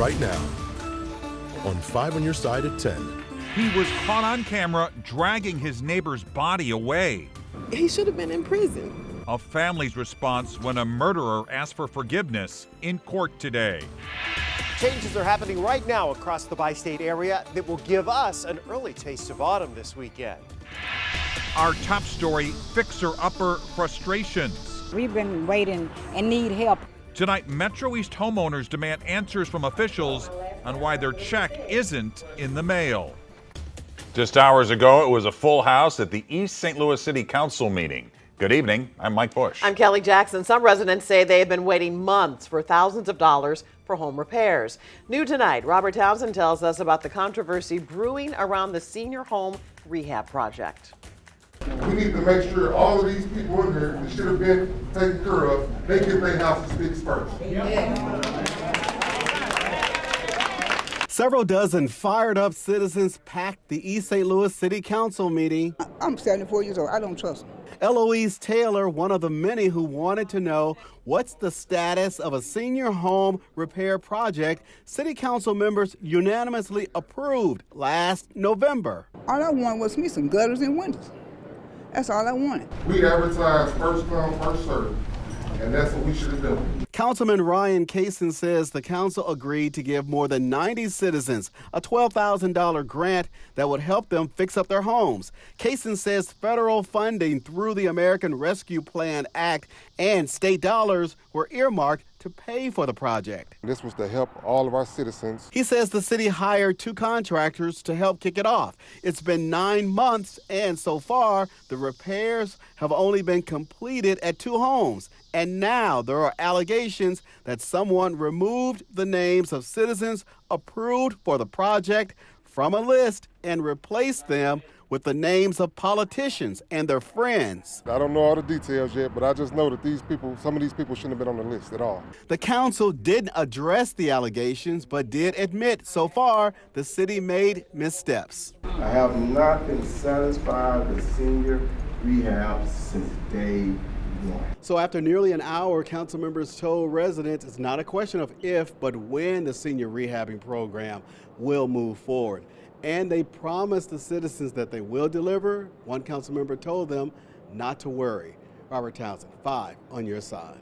right now on 5 on Your Side at 10. He was caught on camera dragging his neighbor's body away. He should have been in prison. A family's response when a murderer asked for forgiveness in court today. Changes are happening right now across the bi-state area that will give us an early taste of autumn this weekend. Our top story, fixer-upper frustrations. We've been waiting and need help. Tonight, Metro East homeowners demand answers from officials on why their check isn't in the mail. Just hours ago, it was a full house at the East St. Louis City Council meeting. Good evening. I'm Mike Bush. I'm Kelly Jackson. Some residents say they have been waiting months for thousands of dollars for home repairs. New tonight, Robert Townsend tells us about the controversy brewing around the senior home rehab project. We need to make sure all of these people in here that should have been taken care of, they get their houses fixed first. Several dozen fired up citizens packed the East St. Louis City Council meeting. I'm 74 years old. I don't trust them. Eloise Taylor, one of the many who wanted to know what's the status of a senior home repair project City Council members unanimously approved last November. All I wanted was me some gutters and windows. That's all I wanted. We advertise first come, first served, and that's what we should have done. Councilman Ryan Kaysen says the council agreed to give more than 90 citizens a $12,000 grant that would help them fix up their homes. Kaysen says federal funding through the American Rescue Plan Act and state dollars were earmarked to pay for the project. This was to help all of our citizens. He says the city hired 2 contractors to help kick it off. It's been 9 months, and so far, the repairs have only been completed at 2 homes. And now there are allegations that someone removed the names of citizens approved for the project from a list and replaced them with the names of politicians and their friends. I don't know all the details yet, but I just know that these people, some of these people shouldn't have been on the list at all. The council didn't address the allegations, but did admit so far the city made missteps. I have not been satisfied with senior rehab since day one. So after nearly an hour, council members told residents it's not a question of if, but when the senior rehabbing program will move forward. And they promised the citizens that they will deliver. One council member told them not to worry. Robert Townsend, 5 on Your Side.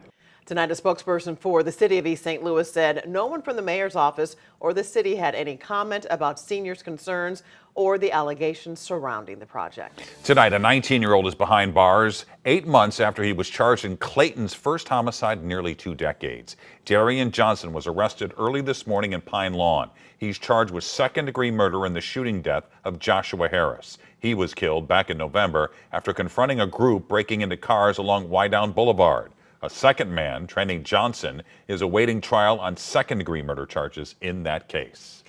Tonight, a spokesperson for the city of East St. Louis said no one from the mayor's office or the city had any comment about seniors' concerns or the allegations surrounding the project. Tonight, a 19-year-old is behind bars 8 months after he was charged in Clayton's first homicide in nearly 2 decades. Darian Johnson was arrested early this morning in Pine Lawn. He's charged with second-degree murder in the shooting death of Joshua Harris. He was killed back in November after confronting a group breaking into cars along Wydown Boulevard. A second man, Trenny Johnson, is awaiting trial on second-degree murder charges in that case.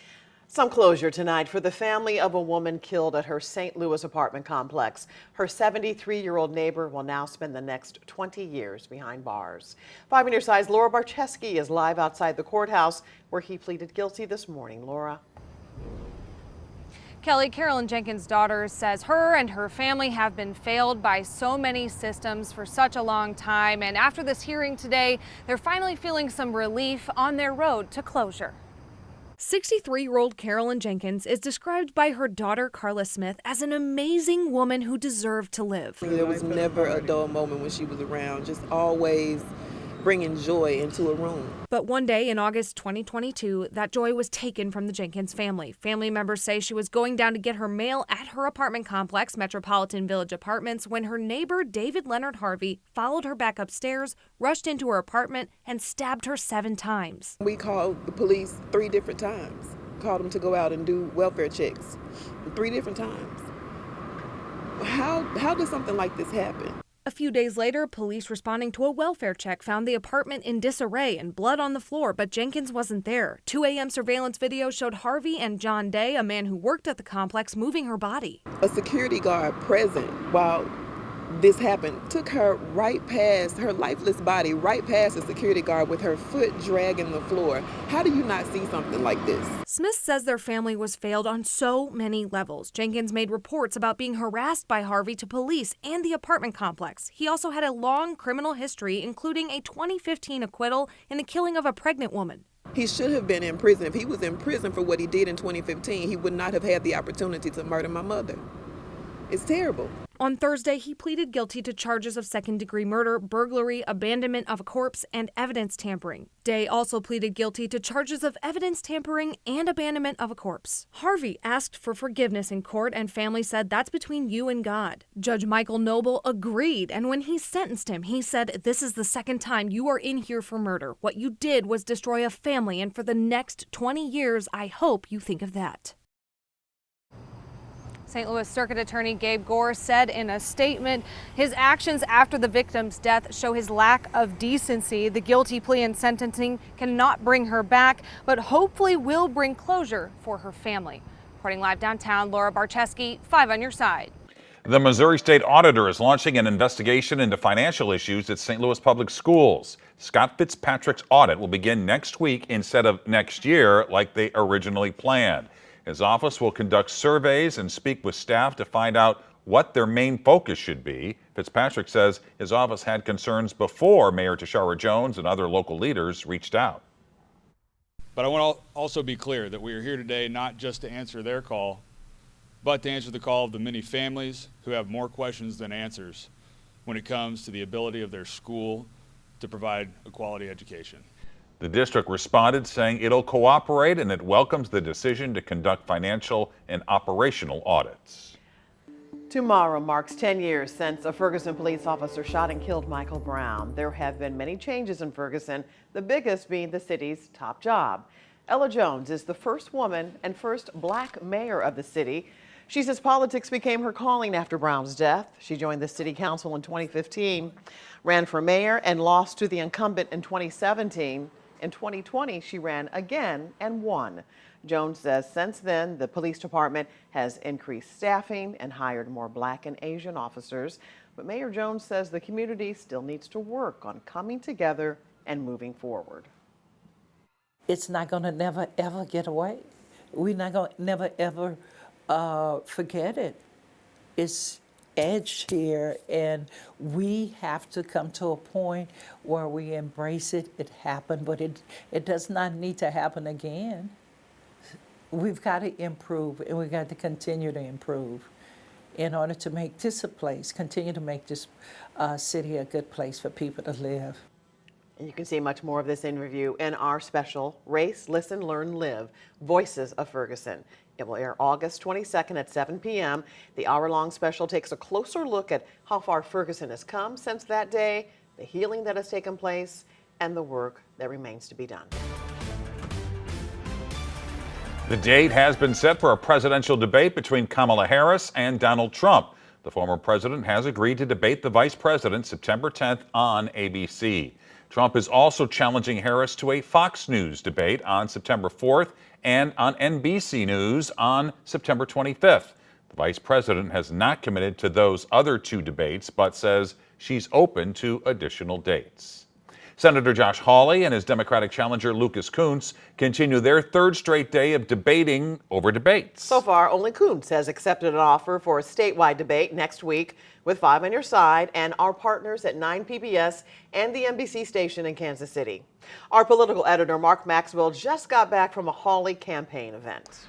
Some closure tonight for the family of a woman killed at her St. Louis apartment complex. Her 73-year-old neighbor will now spend the next 20 years behind bars. 5 on Your Side's Laura Barcheski is live outside the courthouse where he pleaded guilty this morning. Laura. Kelly, Carolyn Jenkins' daughter says her and her family have been failed by so many systems for such a long time. And after this hearing today, they're finally feeling some relief on their road to closure. 63-year-old Carolyn Jenkins is described by her daughter, Carla Smith, as an amazing woman who deserved to live. There was never a dull moment when she was around, just always bringing joy into a room. But one day in August 2022, that joy was taken from the Jenkins family. Family members say she was going down to get her mail at her apartment complex, Metropolitan Village Apartments, when her neighbor, David Leonard Harvey, followed her back upstairs, rushed into her apartment, and stabbed her 7 times. We called the police 3 different times. Called them to go out and do welfare checks 3 different times. How does something like this happen? A few days later, police responding to a welfare check found the apartment in disarray and blood on the floor, but Jenkins wasn't there. 2 a.m. surveillance video showed Harvey and John Day, a man who worked at the complex, moving her body. A security guard present while this happened took her right past her lifeless body, right past the security guard with her foot dragging the floor. How do you not see something like this? Smith says their family was failed on so many levels. Jenkins made reports about being harassed by Harvey to police and the apartment complex. He also had a long criminal history, including a 2015 acquittal in the killing of a pregnant woman. He should have been in prison. If he was in prison for what he did in 2015, he would not have had the opportunity to murder my mother. It's terrible. On Thursday, he pleaded guilty to charges of second-degree murder, burglary, abandonment of a corpse, and evidence tampering. Day also pleaded guilty to charges of evidence tampering and abandonment of a corpse. Harvey asked for forgiveness in court, and family said that's between you and God. Judge Michael Noble agreed, and when he sentenced him, he said, "This is the second time you are in here for murder. What you did was destroy a family, and for the next 20 years, I hope you think of that." St. Louis Circuit Attorney Gabe Gore said in a statement, his actions after the victim's death show his lack of decency. The guilty plea and sentencing cannot bring her back, but hopefully will bring closure for her family. Reporting live downtown, Laura Barcheski, 5 on your side. The Missouri State Auditor is launching an investigation into financial issues at St. Louis Public Schools. Scott Fitzpatrick's audit will begin next week instead of next year like they originally planned. His office will conduct surveys and speak with staff to find out what their main focus should be. Fitzpatrick says his office had concerns before Mayor Tashara Jones and other local leaders reached out. But I want to also be clear that we are here today not just to answer their call, but to answer the call of the many families who have more questions than answers when it comes to the ability of their school to provide a quality education. The district responded saying it'll cooperate and it welcomes the decision to conduct financial and operational audits. Tomorrow marks 10 years since a Ferguson police officer shot and killed Michael Brown. There have been many changes in Ferguson, the biggest being the city's top job. Ella Jones is the first woman and first black mayor of the city. She says politics became her calling after Brown's death. She joined the city council in 2015, ran for mayor, and lost to the incumbent in 2017. In 2020, she ran again and won. Jones says since then, the police department has increased staffing and hired more black and Asian officers. But Mayor Jones says the community still needs to work on coming together and moving forward. It's not going to never, ever get away. We're not going to never, ever forget it. It's edged here, and we have to come to a point where we embrace it. It happened, but it does not need to happen again. We've got to improve, and we've got to continue to improve in order to make this a place, continue to make this city a good place for people to live. And you can see much more of this interview in our special Race, Listen, Learn, Live, Voices of Ferguson. It will air August 22nd at 7 p.m. The hour-long special takes a closer look at how far Ferguson has come since that day, the healing that has taken place, and the work that remains to be done. The date has been set for a presidential debate between Kamala Harris and Donald Trump. The former president has agreed to debate the vice president September 10th on ABC. Trump is also challenging Harris to a Fox News debate on September 4th and on NBC News on September 25th. The vice president has not committed to those other two debates, but says she's open to additional dates. Senator Josh Hawley and his Democratic challenger Lucas Kunce continue their third straight day of debating over debates. So far, only Kunce has accepted an offer for a statewide debate next week with 5 on Your Side and our partners at 9 PBS and the NBC station in Kansas City. Our political editor, Mark Maxwell, just got back from a Hawley campaign event.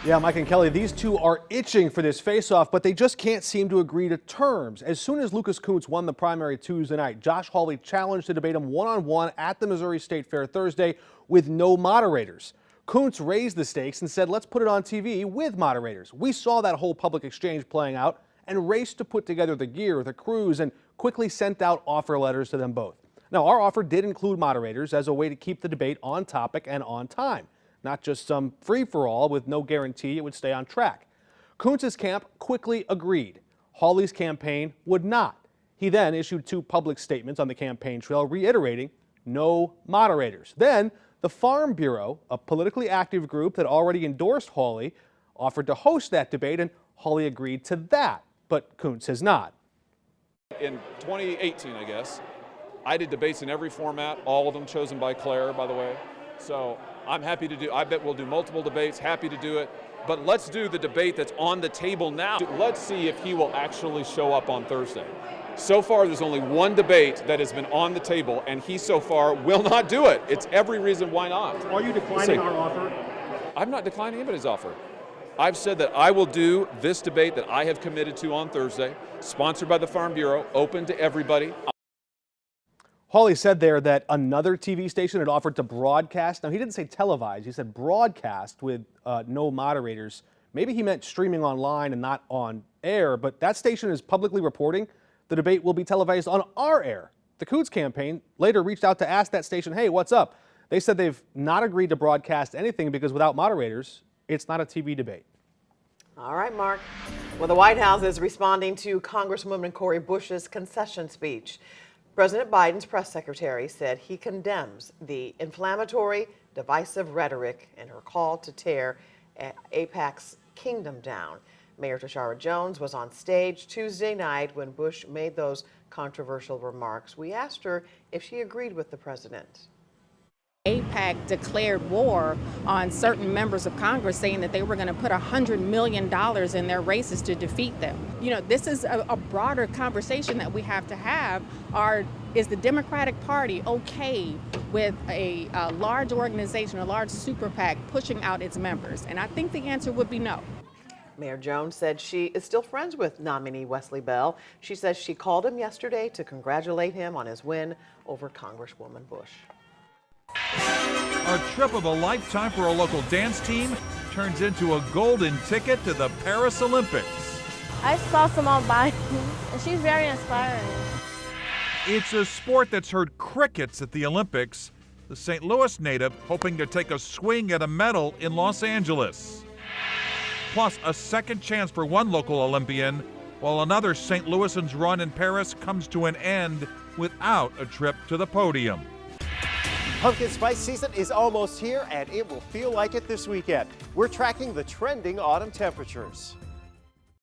Yeah, Mike and Kelly, these two are itching for this face-off, but they just can't seem to agree to terms. As soon as Lucas Kunce won the primary Tuesday night, Josh Hawley challenged to debate him one-on-one at the Missouri State Fair Thursday with no moderators. Kunce raised the stakes and said, let's put it on TV with moderators. We saw that whole public exchange playing out and raced to put together the gear, the crews, and quickly sent out offer letters to them both. Now, our offer did include moderators as a way to keep the debate on topic and on time. Not just some free-for-all with no guarantee it would stay on track. Kunce's camp quickly agreed. Hawley's campaign would not. He then issued 2 public statements on the campaign trail reiterating no moderators. Then the Farm Bureau, a politically active group that already endorsed Hawley, offered to host that debate, and Hawley agreed to that, but Kunce has not. In 2018, I guess, I did debates in every format, all of them chosen by Claire, by the way. So I'm happy to do, I bet we'll do multiple debates, happy to do it. But let's do the debate that's on the table now. Let's see if he will actually show up on Thursday. So far, there's only one debate that has been on the table, and he so far will not do it. It's every reason why not. Are you declining our offer? I'm not declining anybody's offer. I've said that I will do this debate that I have committed to on Thursday, sponsored by the Farm Bureau, open to everybody. Hawley said there that another TV station had offered to broadcast. Now, he didn't say televise. He said broadcast with no moderators. Maybe he meant streaming online and not on air, but that station is publicly reporting the debate will be televised on our air. The Coons campaign later reached out to ask that station, hey, what's up? They said they've not agreed to broadcast anything because without moderators, it's not a TV debate. All right, Mark. Well, the White House is responding to Congresswoman Cori Bush's concession speech. President Biden's press secretary said he condemns the inflammatory, divisive rhetoric in her call to tear AIPAC's kingdom down. Mayor Tashara Jones was on stage Tuesday night when Bush made those controversial remarks. We asked her if she agreed with the president. AIPAC declared war on certain members of Congress, saying that they were going to put $100 million in their races to defeat them. You know, this is a broader conversation that we have to have. Is the Democratic Party okay with a large organization, a large super PAC, pushing out its members? And I think the answer would be no. Mayor Jones said she is still friends with nominee Wesley Bell. She says she called him yesterday to congratulate him on his win over Congresswoman Bush. A trip of a lifetime for a local dance team turns into a golden ticket to the Paris Olympics. I saw Simone Biles, and she's very inspiring. It's a sport that's heard crickets at the Olympics. The St. Louis native hoping to take a swing at a medal in Los Angeles. Plus, a second chance for one local Olympian, while another St. Louisan's run in Paris comes to an end without a trip to the podium. Pumpkin spice season is almost here, and it will feel like it this weekend. We're tracking the trending autumn temperatures.